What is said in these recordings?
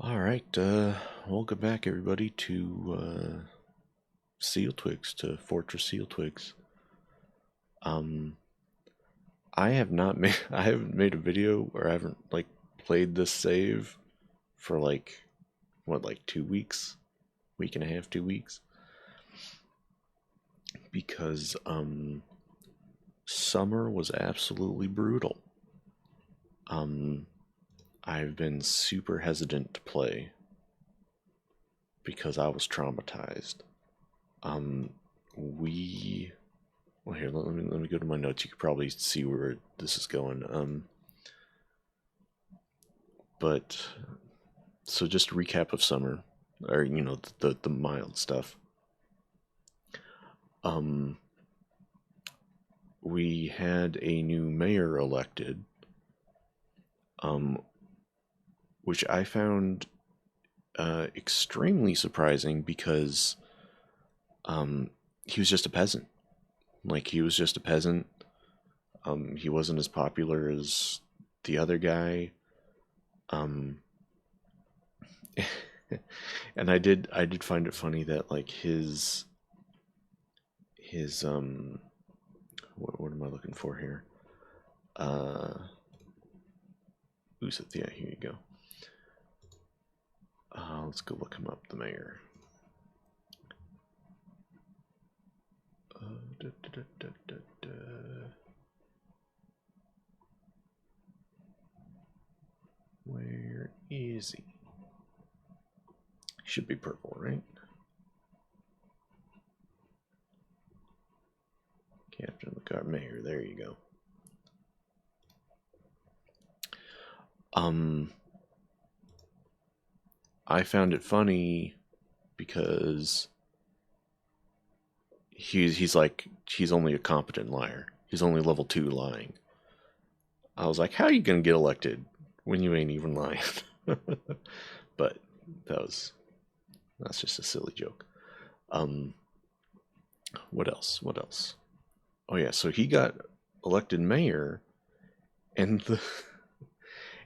Alright, welcome back everybody to Sealtwigs, to Fortress Sealtwigs. Um, I have not made, I haven't made a video, or I haven't, like, played this save for, like, what, like 2 weeks? Week and a half, 2 weeks? Because, summer was absolutely brutal. Um, I've been super hesitant to play because I was traumatized. Um, we Well, here, let me go to my notes. You can probably see where this is going. But so just a recap of summer, or the mild stuff. Um, we had a new mayor elected, um, which I found extremely surprising because he was just a peasant. Like he was just a peasant. He wasn't as popular as the other guy. Um, and I did find it funny that like his what am I looking for here? Uh Usith, yeah, here you go. Let's go look him up, the mayor. Da, da, da, da, da. Where is he? Should be purple, right? Captain of the Guard Mayor, there you go. I found it funny because he's only a competent liar. He's only level 2 lying. I was like, how are you gonna get elected when you ain't even lying? But that's just a silly joke. Um, what else? What else? Oh yeah, so he got elected mayor, and the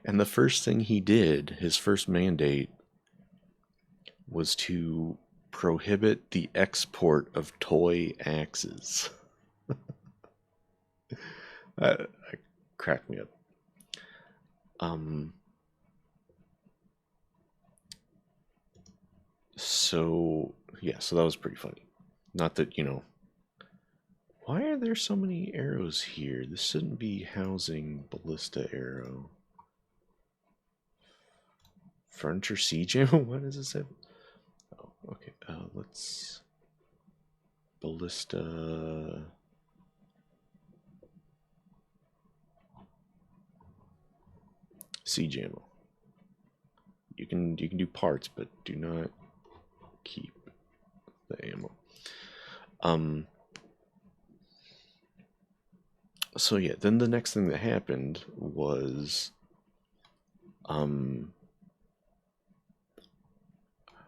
and the first thing he did, his first mandate, was to prohibit the export of toy axes. That cracked me up. Um, so yeah, so that was pretty funny. Not that why are there so many arrows here? This shouldn't be housing ballista arrow. Furniture siege ammo? What does it say? Oh, okay. Let's ballista. Siege ammo. You can do parts, but do not keep the ammo. Um. So yeah, then the next thing that happened was um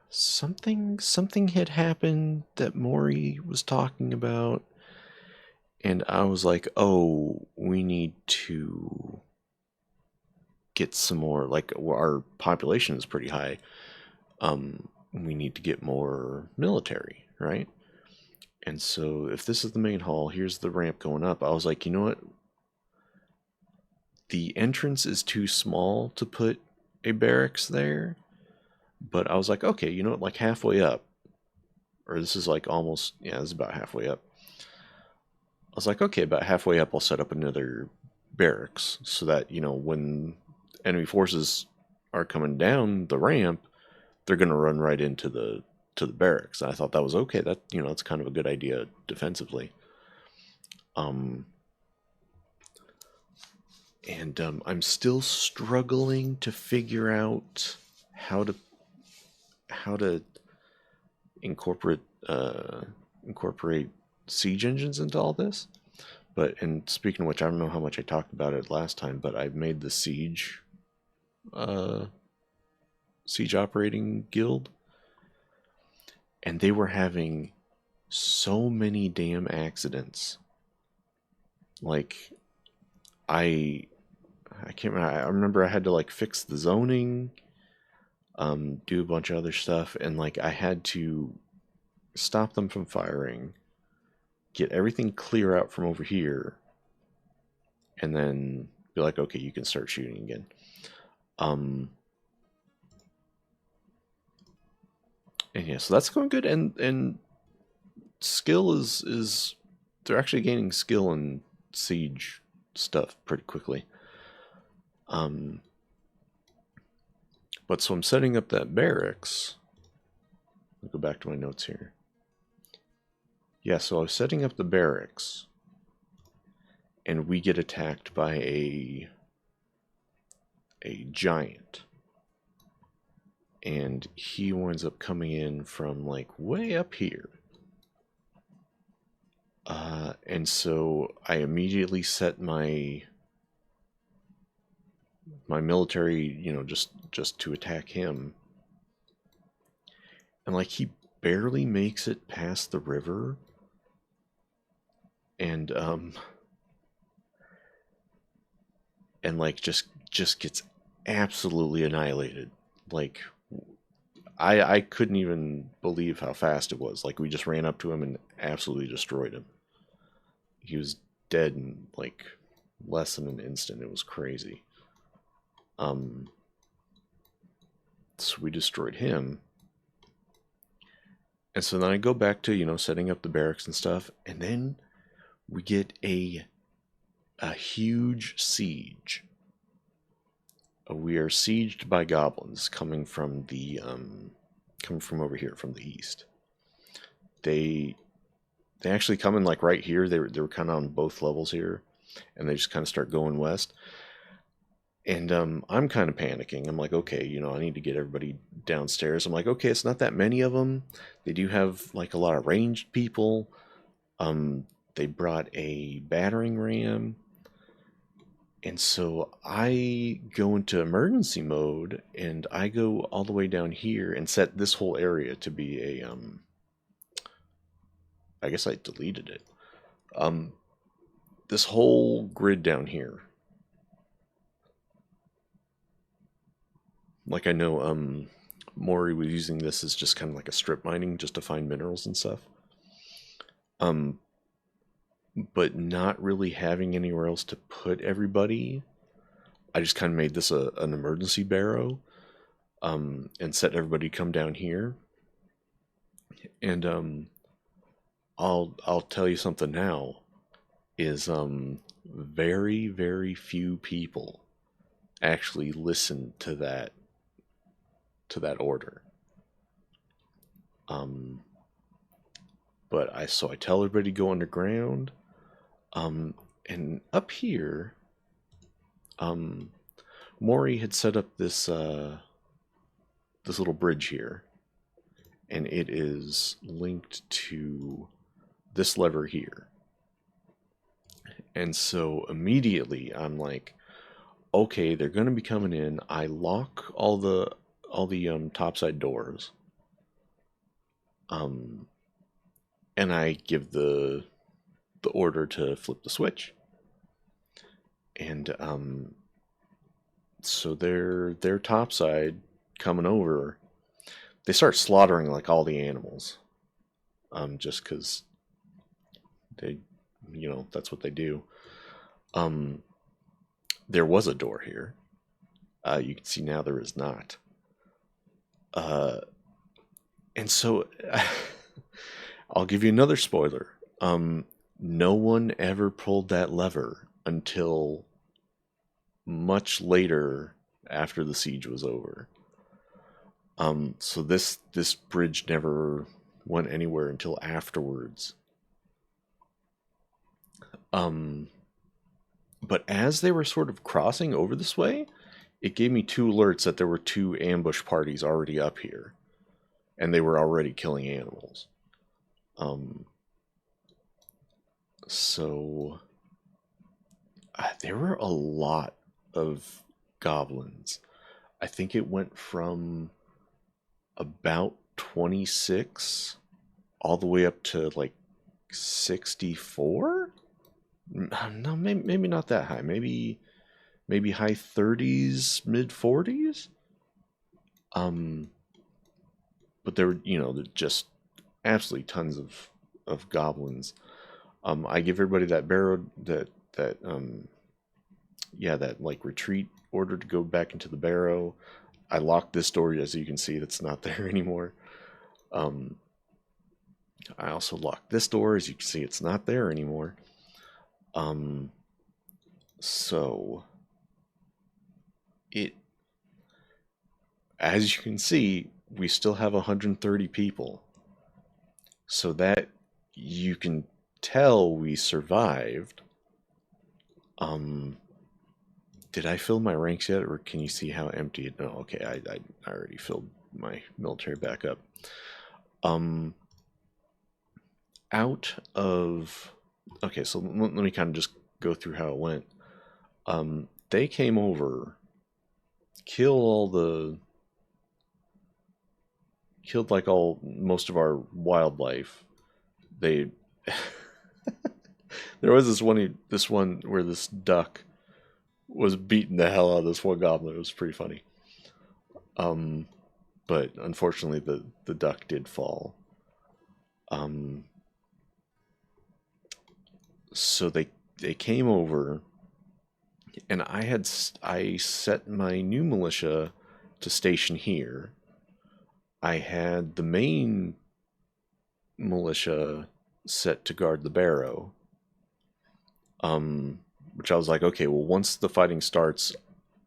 something had happened that Maury was talking about, and I was like, oh, we need to get some more, like our population is pretty high. We need to get more military, right? And so if this is the main hall, here's the ramp going up. I was like, you know what? The entrance is too small to put a barracks there, but I was like, okay, you know what? Like halfway up, or this is like almost, yeah, this is about halfway up. I was like, okay, about halfway up, I'll set up another barracks so that, when enemy forces are coming down the ramp, they're going to run right into the barracks. And I thought that was okay. That that's kind of a good idea defensively. Um, and I'm still struggling to figure out how to how to incorporate uh, incorporate siege engines into all this. But and speaking of which, I don't know how much I talked about it last time, but I've made the uh, siege operating guild, and they were having so many damn accidents. Like I I can't remember. I remember I had to like fix the zoning. do a bunch of other stuff, and like I had to stop them from firing, get everything clear out from over here, and then be like, okay, you can start shooting again. And yeah, so that's going good, and skill is they're actually gaining skill in siege stuff pretty quickly. But so I'm setting up that barracks. I'll go back to my notes here. Yeah, so I was setting up the barracks, and we get attacked by a giant. And he winds up coming in from like way up here. And so I immediately set my military, you know, just to attack him. And like he barely makes it past the river. And like just gets absolutely annihilated. Like I couldn't even believe how fast it was. Like we just ran up to him and absolutely destroyed him. He was dead in like less than an instant. It was crazy. So we destroyed him. And so then I go back to, you know, setting up the barracks and stuff, and then we get a huge siege. We are sieged by goblins coming from the coming from over here from the east. They actually come in like right here. They were kind of on both levels here, and they just kind of start going west. And I'm kind of panicking. I'm like, okay, you know, I need to get everybody downstairs. I'm like, okay, it's not that many of them. They do have like a lot of ranged people. They brought a battering ram. And so I go into emergency mode, and I go all the way down here and set this whole area to be a I guess I deleted it. This whole grid down here. Like I know Maury was using this as just kind of like a strip mining just to find minerals and stuff. But not really having anywhere else to put everybody, I just kind of made this an emergency barrow, and set everybody come down here. And I'll tell you something now is very very few people actually listen to that order. But I tell everybody to go underground. And up here, Maury had set up this this little bridge here, and it is linked to this lever here. And so immediately I'm like, okay, they're going to be coming in. I lock all the topside doors. And I give the order to flip the switch. And so they're topside coming over. They start slaughtering like all the animals. Just because they, you know, that's what they do. There was a door here. You can see now there is not. And so I'll give you another spoiler. No one ever pulled that lever until much later after the siege was over. So this bridge never went anywhere until afterwards. But as they were sort of crossing over this way, it gave me 2 alerts that there were 2 ambush parties already up here, and they were already killing animals. So there were a lot of goblins. I think it went from about 26 all the way up to like 64. No, maybe not that high. Maybe high 30s, mid 40s. Um, but there were, just absolutely tons of goblins. I give everybody that barrow that yeah, that like retreat order to go back into the barrow. I locked this door, as you can see, that's not there anymore. Um, I also locked this door, as you can see, it's not there anymore. Um, so it, as you can see, we still have 130 people. So that you can tell we survived. Um, did I fill my ranks yet, or can you see how empty it? No, okay, I already filled my military back up. Um, out of okay, so let me kind of just go through how it went. They came over, killed like all most of our wildlife. They there was this one where this duck was beating the hell out of this one goblin. It was pretty funny. Um, but unfortunately, the duck did fall. Um, so they came over, and I set my new militia to station here. I had the main militia set to guard the barrow. Um, which I was like, okay, well, once the fighting starts,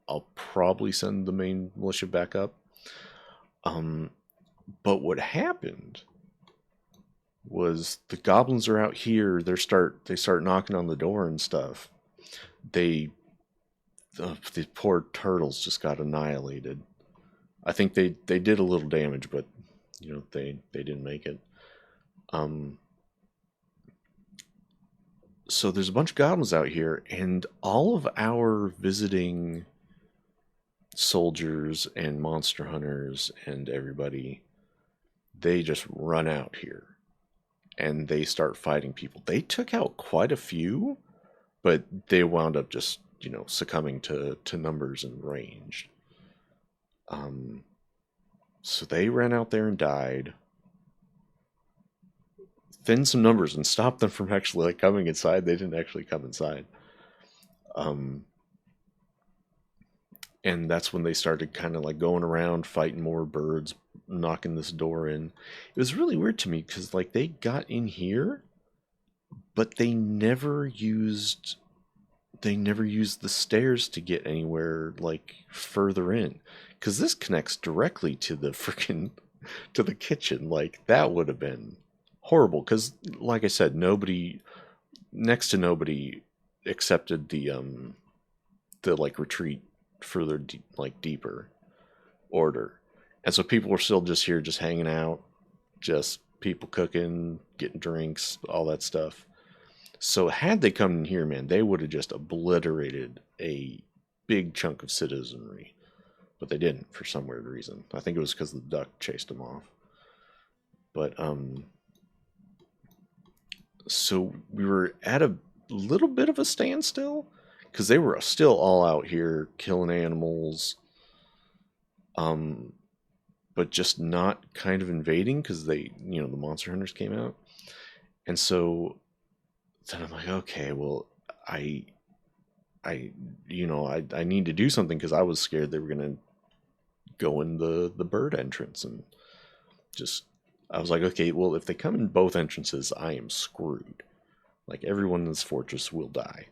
I'll probably send the main militia back up. Um, but what happened was the goblins are out here. They start knocking on the door and stuff. They the poor turtles just got annihilated. I think they did a little damage, but they didn't make it. Um, so there's a bunch of goblins out here, and all of our visiting soldiers and monster hunters and everybody, they just run out here and they start fighting people. They took out quite a few, but they wound up just succumbing to numbers and range. Um, so they ran out there and died, thinned some numbers, and stopped them from actually like coming inside. They didn't actually come inside. Um, and that's when they started kind of like going around fighting more birds, knocking this door in. It was really weird to me because like they got in here, but they never used the stairs to get anywhere like further in, because this connects directly to the freaking to the kitchen. Like that would have been horrible because like I said, next to nobody accepted the like retreat further like deeper order. And so people were still just here, just hanging out, just people cooking, getting drinks, all that stuff. So had they come in here, man, they would have just obliterated a big chunk of citizenry. But they didn't for some weird reason. I think it was because the duck chased them off. But so we were at a little bit of a standstill because they were still all out here killing animals, um, but just not kind of invading because the monster hunters came out. And so then I'm like, okay, well, I, I need to do something because I was scared they were gonna go in the bird entrance and just. I was like, okay, well, if they come in both entrances, I am screwed. Like everyone in this fortress will die.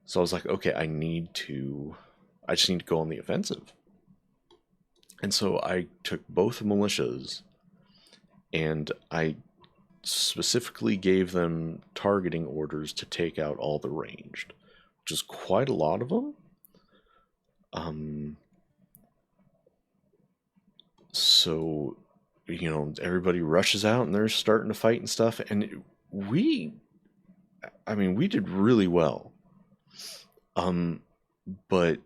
So I was like, okay, I just need to go on the offensive. And so I took both militias and I specifically gave them targeting orders to take out all the ranged, which is quite a lot of them. Um, so, everybody rushes out and they're starting to fight and stuff. And we did really well. Um, but,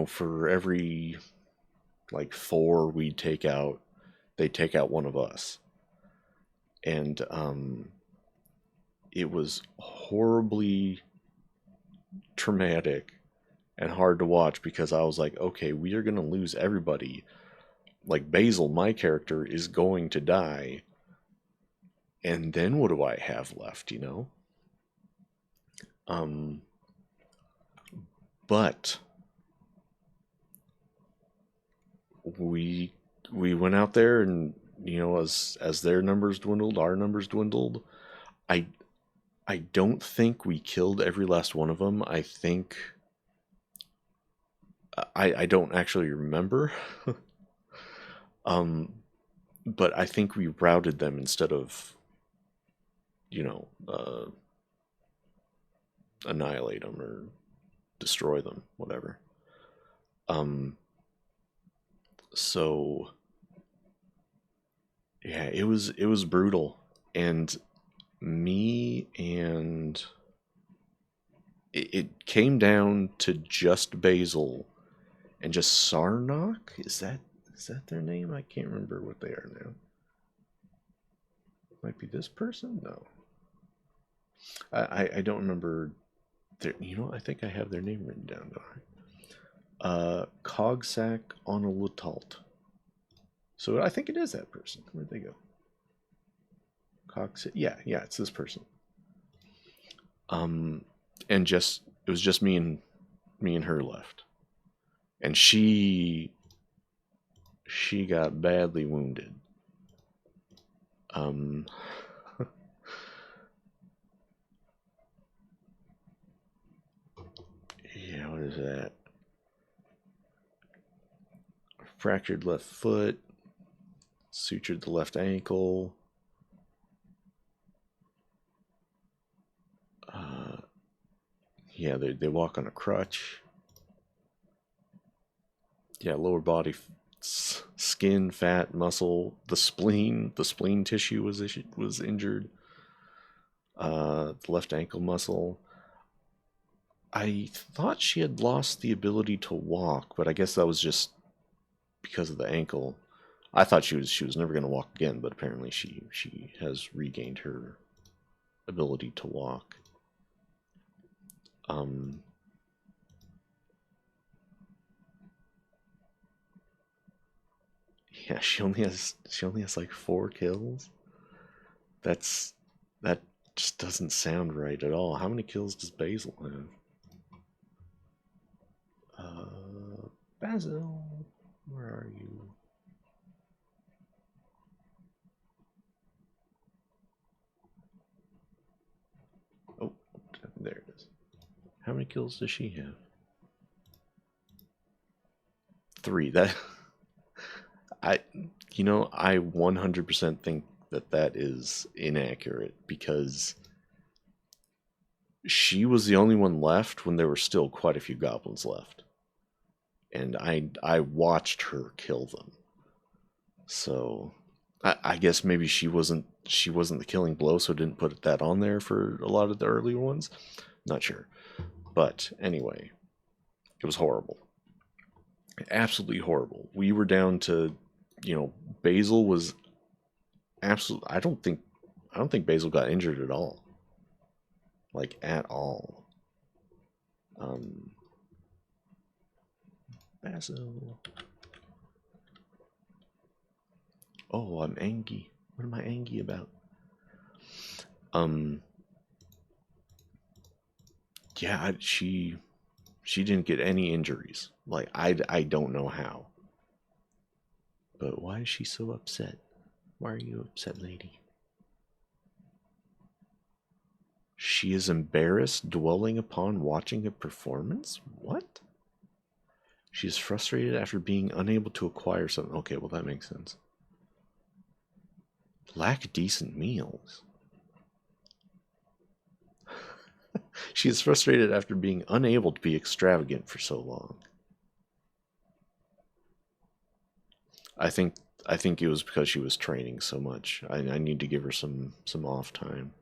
for every like four they take out one of us. And it was horribly traumatic and hard to watch because I was like, okay, we are going to lose everybody. Like Basil, my character, is going to die. And then what do I have left, you know? Um, but we went out there and as their numbers dwindled, our numbers dwindled. I I don't think we killed every last one of them. I think I don't actually remember. um but I think we routed them instead of, you know, annihilate them or destroy them, whatever. Um so yeah, it was brutal. And me and it came down to just Basil and just Sarnok. Is that their name? I can't remember what they are now. Might be this person? No. I don't remember their, I think I have their name written down, don't I? Cogsack on a Lutalt. So I think it is that person. Where'd they go? Cogsack. Yeah, it's this person. Um, and just it was just me and her left, and she got badly wounded. Um, yeah, what is that? Fractured left foot, sutured the left ankle. Uh, yeah, they walk on a crutch. Yeah, lower body, skin, fat, muscle, the spleen tissue was injured. The left ankle muscle. I thought she had lost the ability to walk, but I guess that was just because of the ankle. I thought she was never going to walk again, but apparently she has regained her ability to walk. Um, yeah, she only has like 4 kills. That's that just doesn't sound right at all. How many kills does Basil have? Basil, where are you? Oh, there it is. How many kills does she have? 3. That I, I 100% think that is inaccurate because she was the only one left when there were still quite a few goblins left, and I watched her kill them. So I guess maybe she wasn't the killing blow, so didn't put that on there for a lot of the earlier ones. Not sure, but anyway, it was horrible, absolutely horrible. We were down to, Basil was absolutely. I don't think Basil got injured at all, like at all. Um, Basil. Oh, I'm angry. What am I angry about? Um, yeah, she didn't get any injuries. Like I don't know how. But why is she so upset? Why are you upset, lady? She is embarrassed dwelling upon watching a performance? What? She is frustrated after being unable to acquire something. Okay, well, that makes sense. Lack decent meals. She is frustrated after being unable to be extravagant for so long. I think I think it was because she was training so much. I need to give her some off time.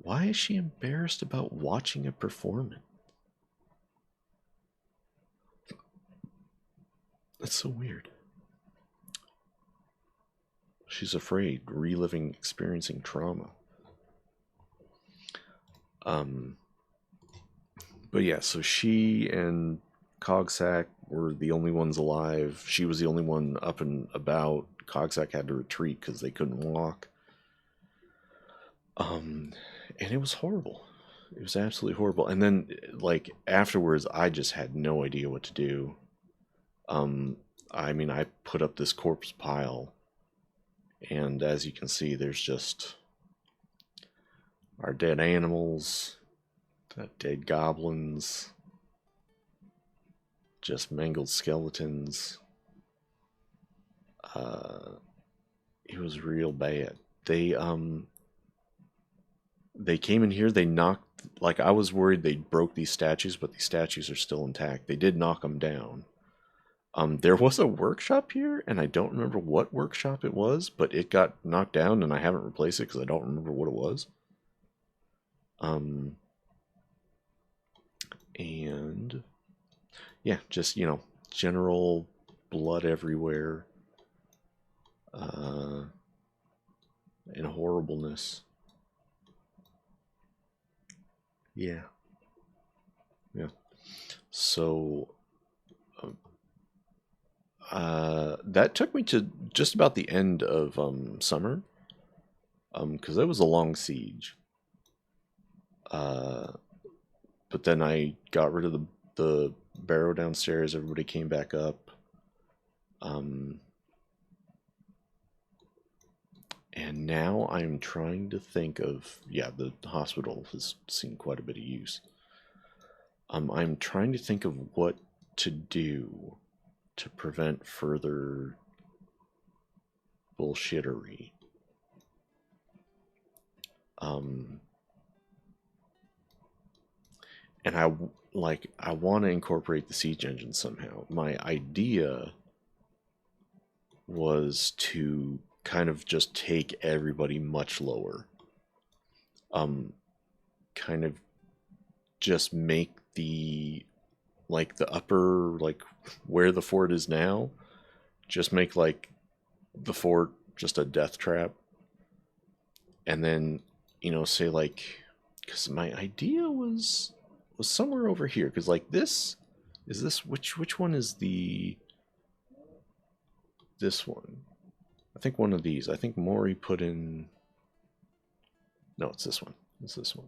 Why is she embarrassed about watching a performance? That's so weird. She's afraid, reliving, experiencing trauma. But yeah, so she and Cogsack were the only ones alive. She was the only one up and about. Cogsack had to retreat because they couldn't walk. And it was horrible. It was absolutely horrible. And then, like, afterwards, I just had no idea what to do. I mean, I put up this corpse pile, and as you can see, there's just our dead animals, dead goblins, just mangled skeletons. It was real bad. They came in here, they knocked, like, I was worried they broke these statues, but these statues are still intact. They did knock them down. There was a workshop here, and I don't remember what workshop it was, but it got knocked down, and I haven't replaced it because I don't remember what it was. And yeah, just, general blood everywhere, and horribleness. Yeah. Yeah. So that took me to just about the end of summer, because that was a long siege. But then I got rid of the barrow downstairs. Everybody came back up. And now I'm trying to think of, yeah, the hospital has seen quite a bit of use. I'm trying to think of what to do to prevent further bullshittery. And I want to incorporate the siege engine somehow. My idea was to kind of just take everybody much lower. Kind of just make the upper, like where the fort is now, just make like the fort just a death trap. And then, say like, because my idea was somewhere over here, because like this which one is this one? I think one of these. I think Maury put in. No, it's this one. It's this one.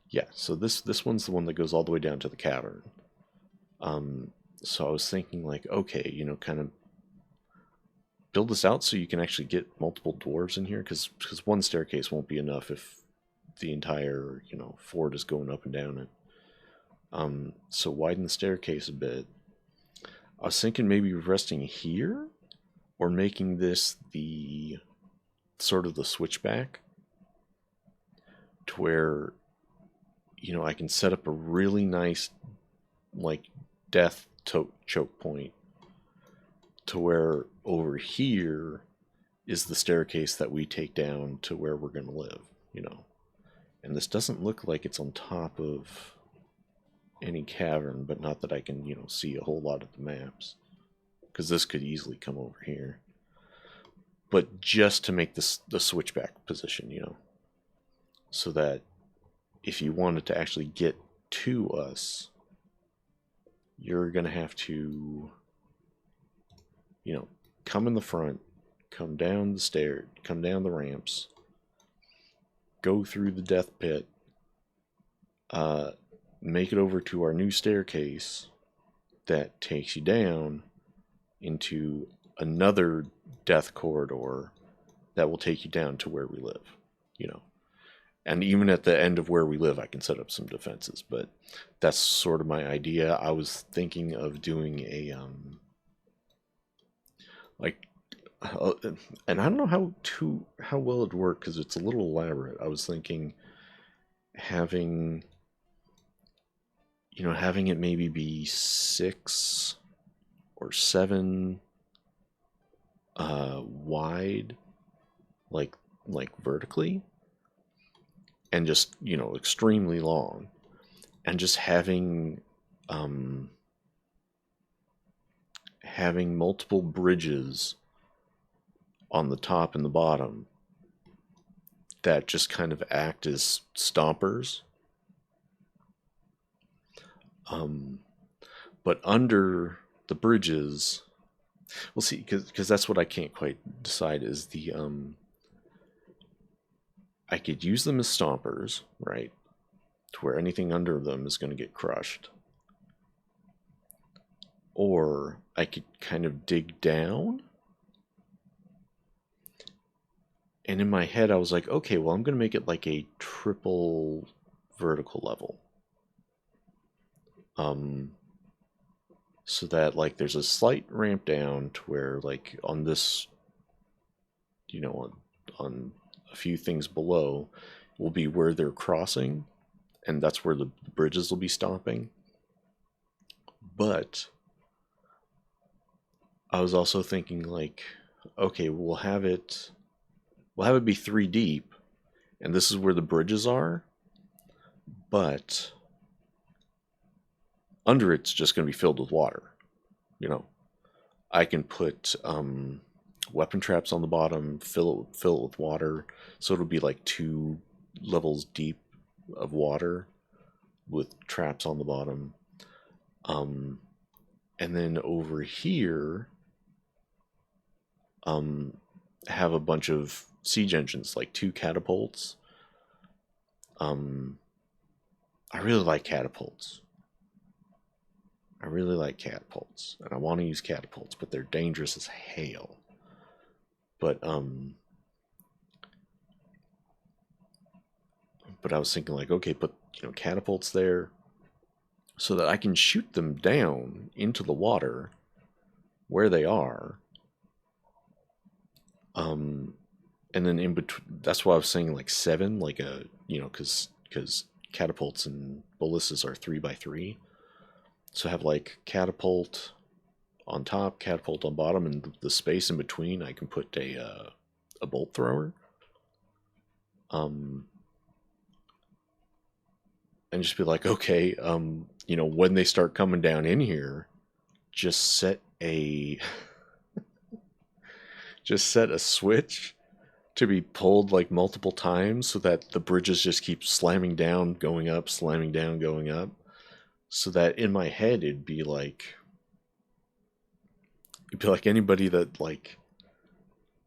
Yeah, so this one's the one that goes all the way down to the cavern. So I was thinking like, okay, kind of build this out so you can actually get multiple dwarves in here, because one staircase won't be enough if the entire fort is going up and down it. So widen the staircase a bit. I was thinking maybe resting here, or making this the sort of the switchback, to where I can set up a really nice like death choke point, to where over here is the staircase that we take down to where we're going to live, And this doesn't look like it's on top of any cavern, but not that I can, see a whole lot of the maps, because this could easily come over here. But just to make this the switchback position, so that if you wanted to actually get to us, you're going to have to, come in the front, come down the stairs, come down the ramps, go through the death pit, make it over to our new staircase that takes you down into another death corridor that will take you down to where we live, And even at the end of where we live, I can set up some defenses, but that's sort of my idea. I was thinking of doing a, and I don't know how well it'd work, because it's a little elaborate. I was thinking having it maybe be 6 or 7 wide, like vertically, and just extremely long, and just having having multiple bridges on the top and the bottom that just kind of act as stompers. But under the bridges, we'll see, because that's what I can't quite decide is the I could use them as stompers, right? To where anything under them is going to get crushed. Or I could kind of dig down. And in my head, I was like, okay, well, I'm going to make it like a triple vertical level. So that like there's a slight ramp down to where like on this, on a few things below will be where they're crossing, and that's where the bridges will be stopping. But I was also thinking like, okay, we'll have it be 3 deep, and this is where the bridges are, but under it's just going to be filled with water. I can put weapon traps on the bottom, fill it with water, so it'll be like 2 levels deep of water with traps on the bottom. And then over here, have a bunch of siege engines, like 2 catapults. I really like catapults. And I want to use catapults, but they're dangerous as hell. But I was thinking like, okay, put catapults there, so that I can shoot them down into the water where they are. And then in between, that's why I was saying like 7, like because catapults and ballistas are 3x3. So have like catapult on top, catapult on bottom, and the space in between I can put a bolt thrower. And just be like, okay, when they start coming down in here, just set a switch to be pulled like multiple times so that the bridges just keep slamming down, going up, slamming down, going up. So that in my head it'd be like anybody that like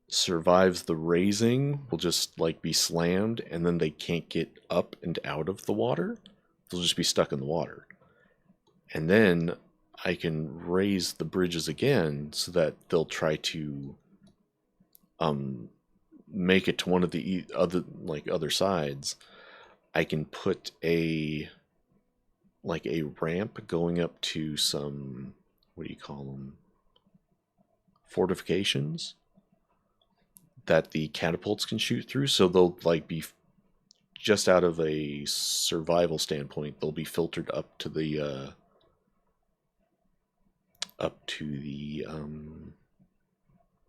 survives the raising will just like be slammed, and then they can't get up and out of the water. They'll just be stuck in the water. And then I can raise the bridges again so that they'll try to make it to one of the other sides. I can put a ramp going up to some, what do you call them, fortifications that the catapults can shoot through, so they'll like be just out of a survival standpoint, they'll be filtered up to the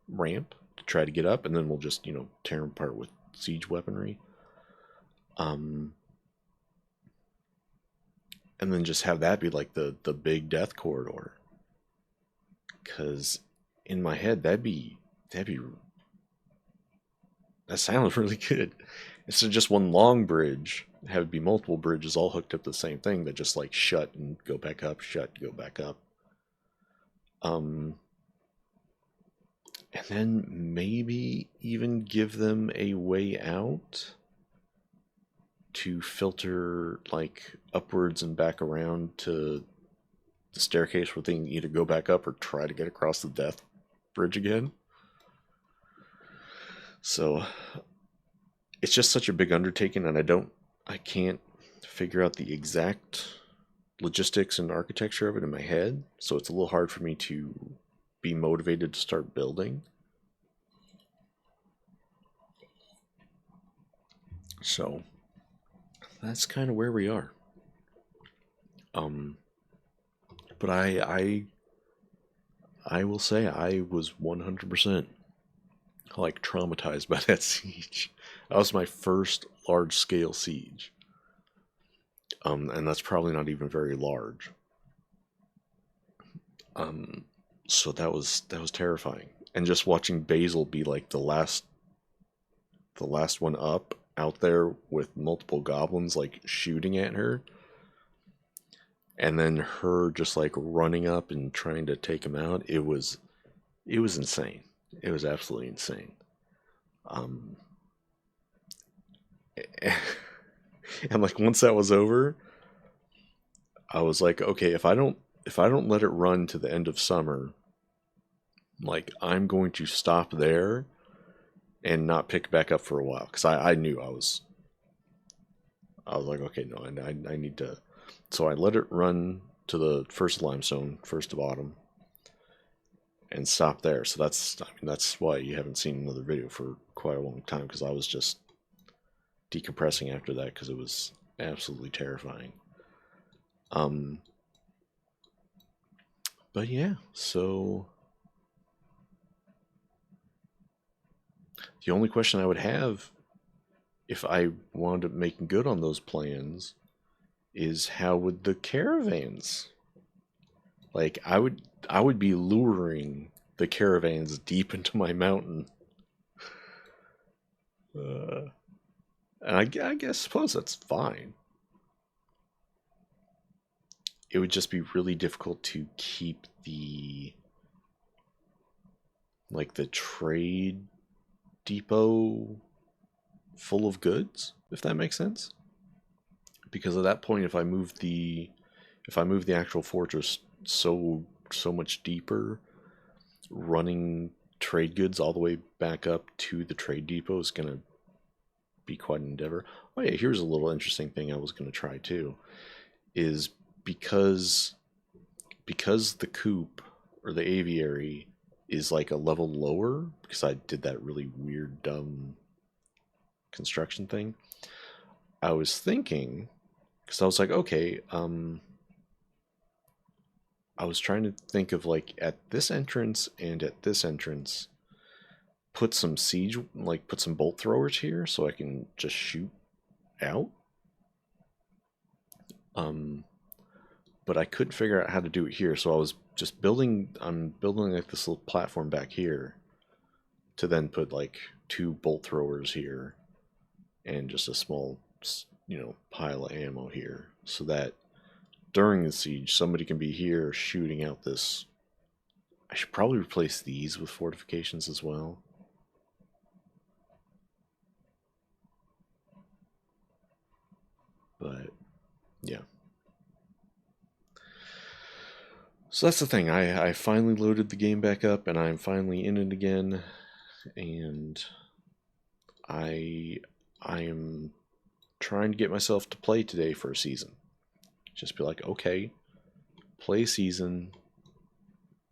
ramp to try to get up, and then we'll just tear them apart with siege weaponry. And then just have that be like the big death corridor. Because in my head, that sounds really good. Instead of just one long bridge, have it be multiple bridges all hooked up to the same thing that just like shut and go back up, shut, go back up. And then maybe even give them a way out to filter like upwards and back around to the staircase where they can either go back up or try to get across the death bridge again. So it's just such a big undertaking, and I can't figure out the exact logistics and architecture of it in my head, so it's a little hard for me to be motivated to start building. So that's kind of where we are. But I will say I was 100% like traumatized by that siege. That was my first large scale siege. And that's probably not even very large. So that was terrifying. And just watching Basil be like the last one up out there with multiple goblins like shooting at her, and then her just like running up and trying to take him out. It was insane. It was absolutely insane. Um, and like once that was over, I was like, okay, if I don't let it run to the end of summer, like I'm going to stop there and not pick back up for a while because I knew I was like, okay, no, I need to. So I let it run to the first limestone, first of autumn, and stop there. So that's why you haven't seen another video for quite a long time because I was just decompressing after that because it was absolutely terrifying. Um, but yeah, so the only question I would have if I wound up making good on those plans is how would the caravans, like I would be luring the caravans deep into my mountain. Uh, and I guess suppose that's fine. It would just be really difficult to keep the trade depot full of goods, if that makes sense. Because at that point, if I move the actual fortress so much deeper, running trade goods all the way back up to the trade depot is gonna be quite an endeavor. Oh yeah, here's a little interesting thing I was gonna try too. Is because because the coop or the aviary is like a level lower because I did that really weird dumb construction thing. I was thinking because I was like, okay, I was trying to think of like at this entrance and at this entrance, put some bolt throwers here so I can just shoot out. Um, but I couldn't figure out how to do it here, so I'm building like this little platform back here to then put like two bolt throwers here and just a small, pile of ammo here, so that during the siege somebody can be here shooting out this. I should probably replace these with fortifications as well. But yeah. So that's the thing. I finally loaded the game back up and I'm finally in it again. And I I am trying to get myself to play today for a season. Just be like, okay, play a season,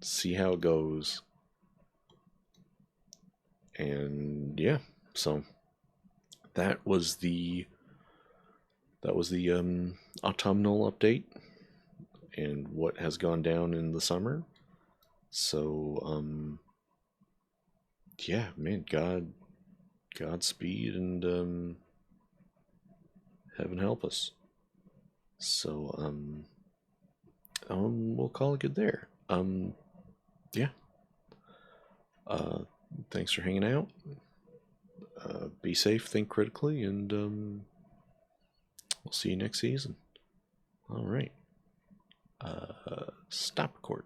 see how it goes. And yeah, so that was the autumnal update and what has gone down in the summer. So yeah, man, Godspeed and heaven help us. So we'll call it good there. Yeah. Uh, thanks for hanging out. Be safe, think critically, and we'll see you next season. All right. Stop record.